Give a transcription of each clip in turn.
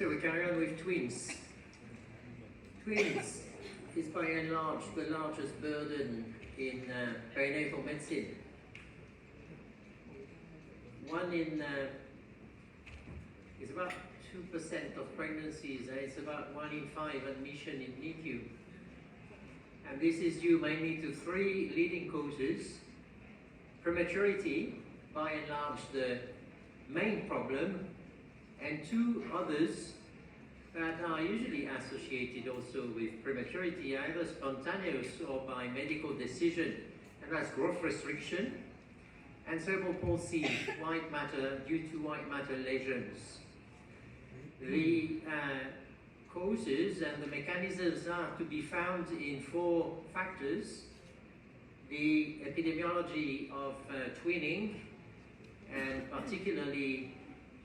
So we carry on with twins. Twins is by and large the largest burden in perinatal medicine. One in is about 2% of pregnancies, and it's about 1 in 5 admission in NICU. And this is due mainly to 3 leading causes. Prematurity, by and large the main problem, and 2 others that are usually associated also with prematurity, either spontaneous or by medical decision, and that's growth restriction and cerebral palsy, white matter due to white matter lesions. The causes and the mechanisms are to be found in 4 factors: the epidemiology of twinning, and particularly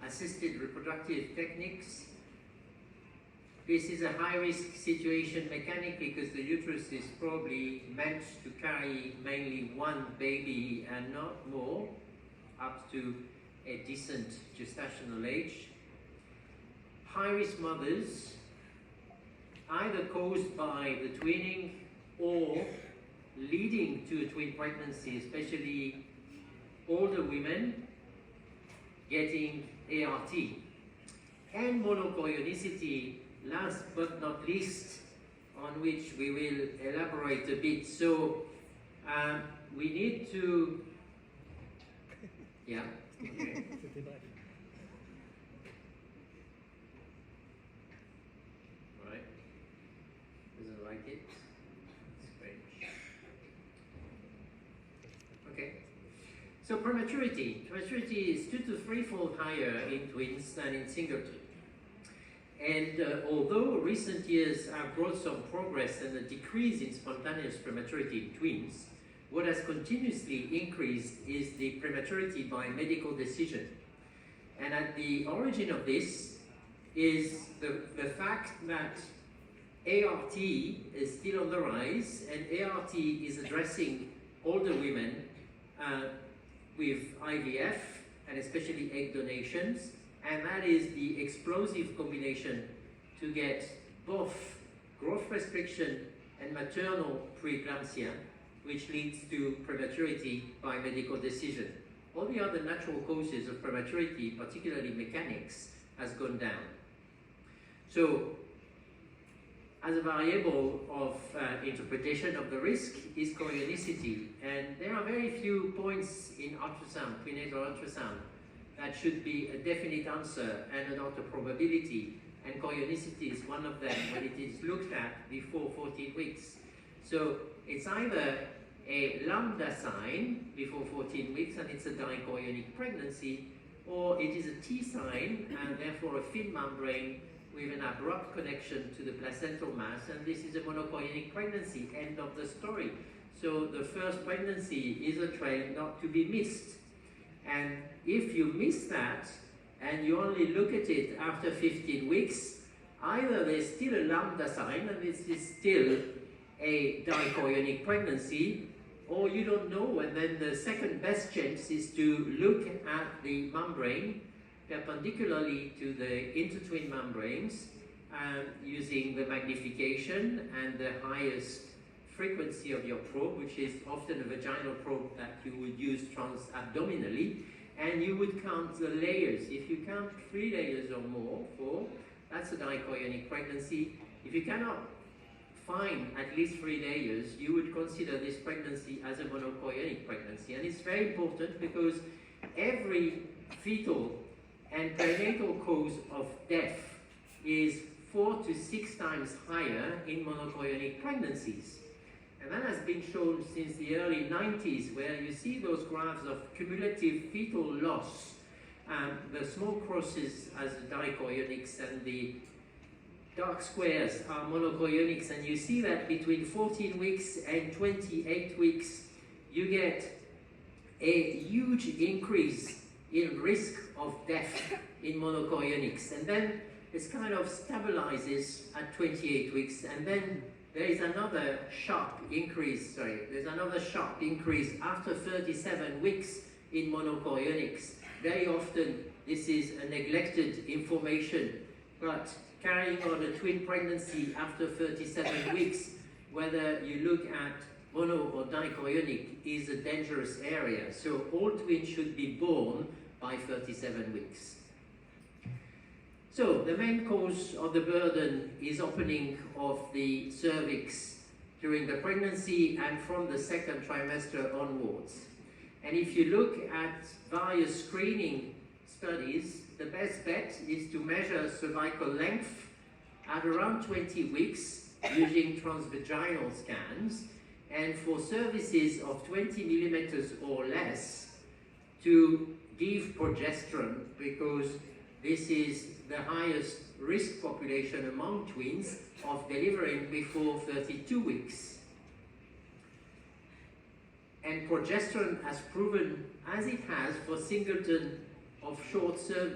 assisted reproductive techniques. This is a high-risk situation mechanically because the uterus is probably meant to carry mainly 1 baby and not more, up to a decent gestational age. High-risk mothers, either caused by the twinning or leading to a twin pregnancy, especially older women getting ART. And monochorionicity, last but not least, on which we will elaborate a bit. So we need to, yeah. Okay. Right. Doesn't like it. Strange. Okay. So prematurity. Prematurity is 2 to 3-fold higher in twins than in singleton. And although recent years have brought some progress and a decrease in spontaneous prematurity in twins, what has continuously increased is the prematurity by medical decision. And at the origin of this is the fact that ART is still on the rise, and ART is addressing older women with IVF, and especially egg donations, and that is the explosive combination to get both growth restriction and maternal preeclampsia, which leads to prematurity by medical decision. All the other natural causes of prematurity, particularly mechanics, has gone down. So, as a variable of interpretation of the risk is chorionicity, and there are very few points in ultrasound, prenatal ultrasound, that should be a definite answer and not a probability, and chorionicity is one of them when it is looked at before 14 weeks. So it's either a lambda sign before 14 weeks and it's a dichorionic pregnancy, or it is a T sign and therefore a thin membrane with an abrupt connection to the placental mass, and this is a monochorionic pregnancy, end of the story. So the first pregnancy is a trail not to be missed. And if you miss that, and you only look at it after 15 weeks, either there's still a lambda sign, and this is still a dichorionic pregnancy, or you don't know, and then the second best chance is to look at the membrane perpendicularly to the intertwin membranes, using the magnification and the highest frequency of your probe, which is often a vaginal probe that you would use transabdominally, and you would count the layers. If you count 3 layers or more, 4, that's a dichorionic pregnancy. If you cannot find at least 3 layers, you would consider this pregnancy as a monochorionic pregnancy. And it's very important because every fetal and perinatal cause of death is 4 to 6 times higher in monochorionic pregnancies. And that has been shown since the early 90s, where you see those graphs of cumulative fetal loss. The small crosses as dichorionics and the dark squares are monochorionics, and you see that between 14 weeks and 28 weeks, you get a huge increase in risk of death in monochorionics. And then it kind of stabilizes at 28 weeks, and then there is another sharp increase, after 37 weeks in monochorionics. Very often this is a neglected information but carrying on a twin pregnancy after 37 weeks, whether you look at mono or dichorionic, is a dangerous area. So all twins should be born by 37 weeks. So the main cause of the burden is opening of the cervix during the pregnancy and from the second trimester onwards. And if you look at various screening studies, the best bet is to measure cervical length at around 20 weeks using transvaginal scans, and for cervices of 20 millimeters or less to give progesterone, because this is the highest risk population among twins of delivering before 32 weeks. And progesterone has proven, as it has for singleton of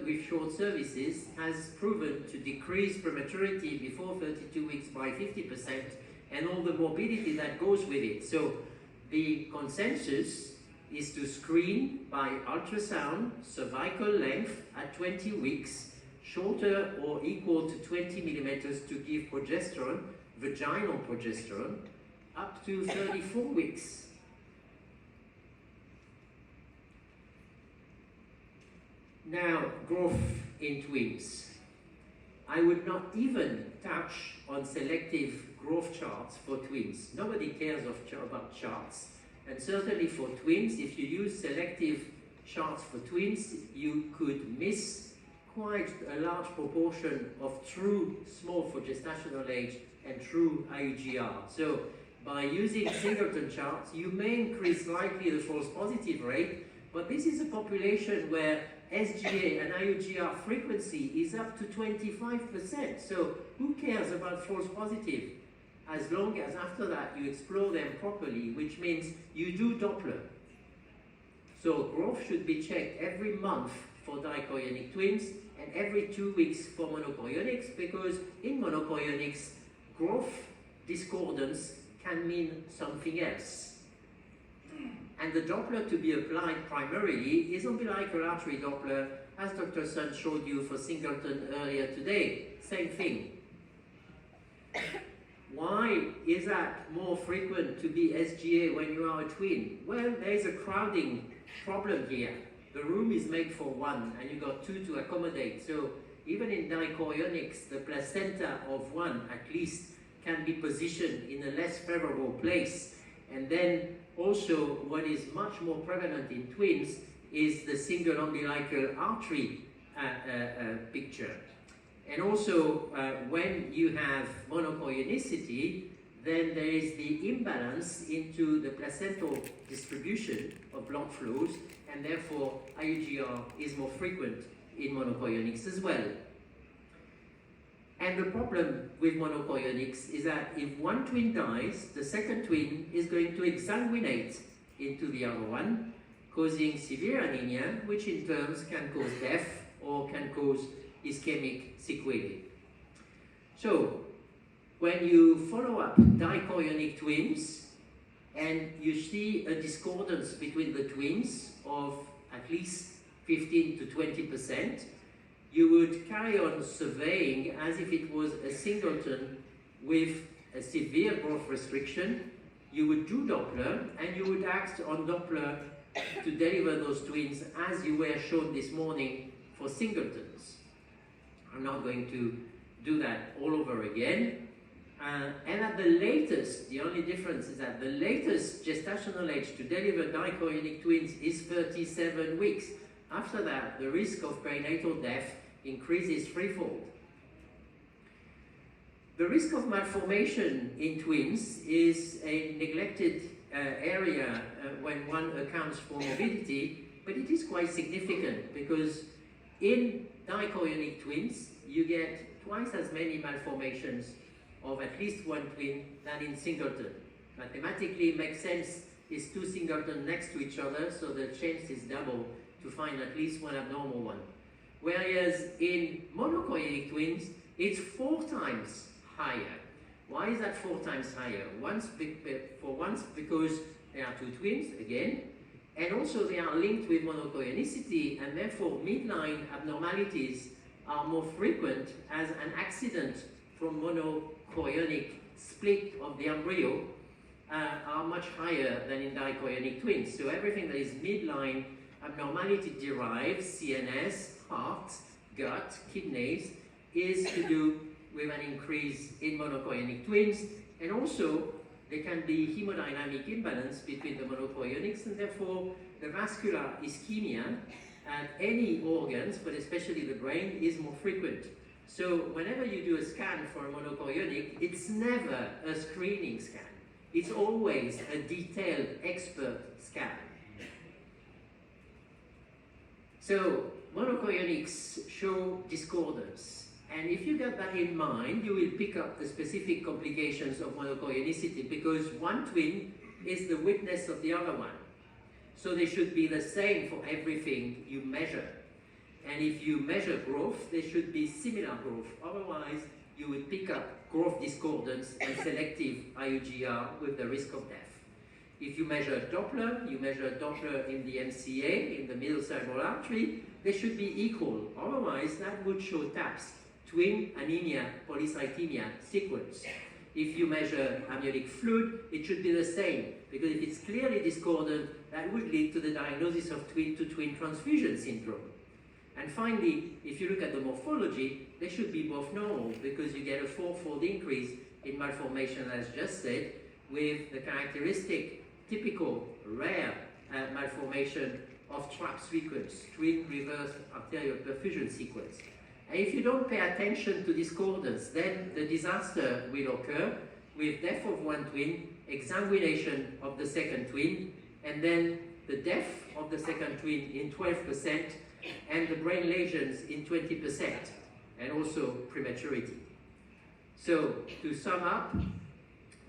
with short cervices, has proven to decrease prematurity before 32 weeks by 50% and all the morbidity that goes with it. So the consensus is to screen by ultrasound cervical length at 20 weeks, shorter or equal to 20 millimeters to give progesterone, vaginal progesterone, up to 34 weeks. Now, growth in twins. I would not even touch on selective growth charts for twins. Nobody cares about charts. And certainly for twins, if you use selective charts for twins, you could miss quite a large proportion of true small for gestational age and true IUGR. So by using singleton charts, you may increase slightly the false positive rate, but this is a population where SGA and IUGR frequency is up to 25%. So who cares about false positive? As long as after that you explore them properly, which means you do Doppler. So growth should be checked every month for dichorionic twins and every 2 weeks for monochorionics, because in monochorionics, growth discordance can mean something else. And the Doppler to be applied primarily is umbilical artery Doppler, as Dr. Sun showed you for singleton earlier today. Same thing. Why is that more frequent to be SGA when you are a twin? Well, there is a crowding problem here. The room is made for one, and you've got two to accommodate. So even in dichorionics, the placenta of one, at least, can be positioned in a less favorable place. And then also, what is much more prevalent in twins is the single umbilical artery picture. And also, when you have monochorionicity, then there is the imbalance into the placental distribution of blood flows, and therefore IUGR is more frequent in monochorionics as well. And the problem with monochorionics is that if one twin dies, the second twin is going to exsanguinate into the other one, causing severe anemia, which in turn can cause death or can cause ischemic sequelae. So, when you follow up dichorionic twins and you see a discordance between the twins of at least 15 to 20%, you would carry on surveying as if it was a singleton with a severe growth restriction. You would do Doppler, and you would act on Doppler to deliver those twins as you were shown this morning for singletons. I'm not going to do that all over again. And at the latest, the only difference is that the latest gestational age to deliver dichorionic twins is 37 weeks. After that, the risk of perinatal death increases threefold. The risk of malformation in twins is a neglected area when one accounts for morbidity, but it is quite significant because in dichorionic twins, you get twice as many malformations of at least one twin than in singleton. Mathematically, it makes sense. It's two singletons next to each other, so the chance is double to find at least one abnormal one. Whereas in monochorionic twins, it's 4 times higher. Why is that 4 times higher? For once, because there are 2 twins, again, and also they are linked with monochorionicity, and therefore midline abnormalities are more frequent as an accident from monochorionic split of the embryo are much higher than in dichorionic twins. So everything that is midline abnormality derived, CNS, heart, gut, kidneys, is to do with an increase in monochorionic twins, and also there can be hemodynamic imbalance between the monochorionics, and therefore the vascular ischemia at any organs, but especially the brain, is more frequent. So whenever you do a scan for a monochorionic, it's never a screening scan. It's always a detailed expert scan. So monochorionics show discordance. And if you get that in mind, you will pick up the specific complications of monochorionicity, because one twin is the witness of the other one. So they should be the same for everything you measure. And if you measure growth, there should be similar growth. Otherwise, you would pick up growth discordance and selective IUGR with the risk of death. If you measure Doppler, in the MCA, in the middle cerebral artery, they should be equal. Otherwise, that would show TAPS, twin anemia polycythemia sequence. If you measure amniotic fluid, it should be the same, because if it's clearly discordant, that would lead to the diagnosis of twin-to-twin transfusion syndrome. And finally, if you look at the morphology, they should be both normal, because you get a fourfold increase in malformation, as just said, with the characteristic, typical, rare malformation of TRAP sequence, twin reverse arterial perfusion sequence. And if you don't pay attention to discordance, then the disaster will occur with death of one twin, exsanguination of the second twin, and then the death of the second twin in 12%, and the brain lesions in 20%, and also prematurity. So, to sum up,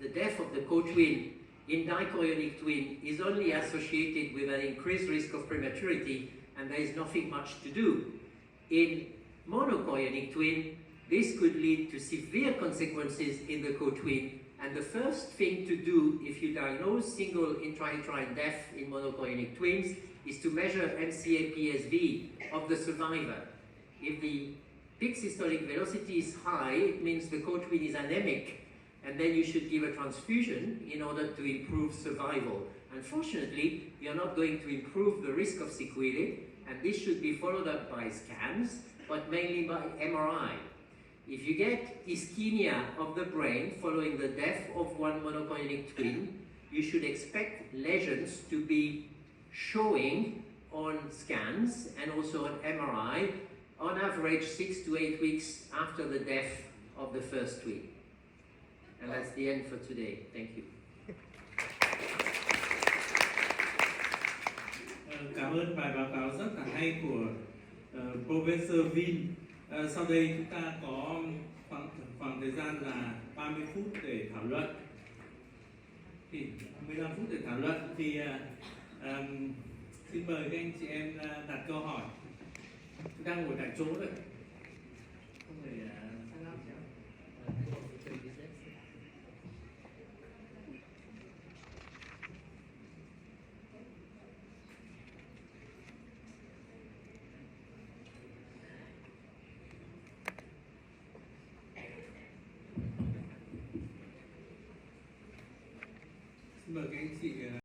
the death of the co-twin in dichorionic twin is only associated with an increased risk of prematurity, and there is nothing much to do. In monochorionic twin, this could lead to severe consequences in the co-twin, and the first thing to do if you diagnose single intrauterine death in monochorionic twins is to measure MCA-PSV of the survivor. If the peak systolic velocity is high, it means the co-twin is anemic, and then you should give a transfusion in order to improve survival. Unfortunately, we are not going to improve the risk of sequelae, and this should be followed up by scans, but mainly by MRI. If you get ischemia of the brain following the death of one monochorionic twin, you should expect lesions to be showing on scans and also on MRI, on average 6 to 8 weeks after the death of the first twin. And that's the end for today. Thank you. Cảm ơn bài báo cáo rất là hay của Professor Vin. Sau đây chúng ta có khoảng thời gian là 30 phút để thảo luận. Thì 15 phút để thảo luận thì xin mời các anh chị em đặt câu hỏi. Chúng ta ngồi tại chỗ rồi. Không phải sang lắm chứ. Xin mời các anh chị